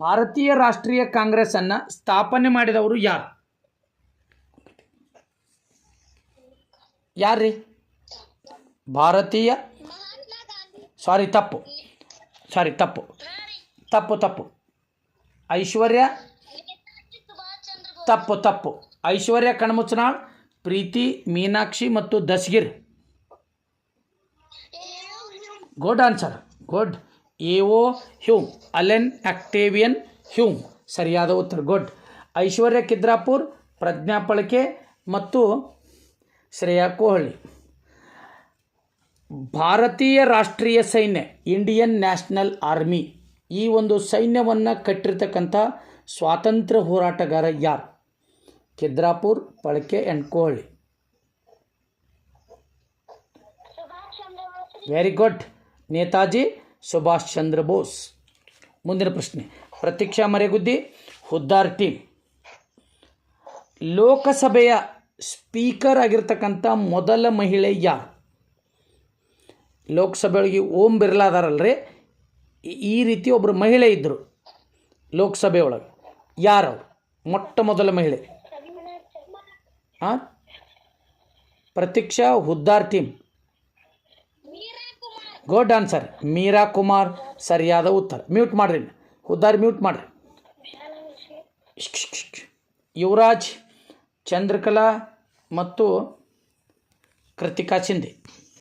ಭಾರತೀಯ ರಾಷ್ಟ್ರೀಯ ಕಾಂಗ್ರೆಸ್ ಅನ್ನು ಸ್ಥಾಪನೆ ಮಾಡಿದವರು ಯಾರು? ಯಾರ್ರೀ? ಭಾರತೀಯ ತಪ್ಪು. ಐಶ್ವರ್ಯ ತಪ್ಪು. ಐಶ್ವರ್ಯ ಕಣ್ಮುಚ್ಚನಾಳ್, ಪ್ರೀತಿ ಮೀನಾಕ್ಷಿ ಮತ್ತು Dastagir. Good answer, good. A O Hume, Allen Octavian Hume ಸರಿಯಾದ ಉತ್ತರ. ಗುಡ್. ಐಶ್ವರ್ಯ ಕಿದ್ರಾಪುರ್, ಪ್ರಜ್ಞಾ ಪಳಕೆ ಮತ್ತು ಶ್ರೇಯಾ ಕೋಹಲಿ. ಭಾರತೀಯ ರಾಷ್ಟ್ರೀಯ ಸೈನ್ಯ, ಇಂಡಿಯನ್ ನ್ಯಾಷನಲ್ ಆರ್ಮಿ, ಈ ಒಂದು ಸೈನ್ಯವನ್ನು ಕಟ್ಟಿರ್ತಕ್ಕಂಥ ಸ್ವಾತಂತ್ರ್ಯ ಹೋರಾಟಗಾರ ಯಾರು? Kidrapur, Palake and Kohli. Very good. Netaji Subhash Chandra Bose. ಮುಂದಿನ ಪ್ರಶ್ನೆ, ಪ್ರತೀಕ್ಷಾ ಮರೆಗುದ್ದಿ, ಹುದ್ದಾರ್ ಟೀಮ್. ಲೋಕಸಭೆಯ ಸ್ಪೀಕರ್ ಆಗಿರ್ತಕ್ಕಂಥ ಮೊದಲ ಮಹಿಳೆ ಯಾರು? ಲೋಕಸಭೆಯೊಳಗೆ ಓಂ ಬಿರ್ಲಾ ಅದಾರಲ್ರಿ, ಈ ರೀತಿ ಒಬ್ಬರು ಮಹಿಳೆ ಇದ್ದರು ಲೋಕಸಭೆಯೊಳಗೆ. ಯಾರು ಮೊಟ್ಟ ಮೊದಲ ಮಹಿಳೆ? Pratiksha, Huddar team. Good answer, Meira Kumar ಸರಿಯಾದ ಉತ್ತರ. ಮ್ಯೂಟ್ ಮಾಡ್ರಿ, ಹುದ್ದಾರ್ ಮ್ಯೂಟ್ ಮಾಡ್ರಿ. ಯುವರಾಜ್, ಚಂದ್ರಕಲಾ ಮತ್ತು ಕೃತಿಕಾ ಶಿಂದೆ.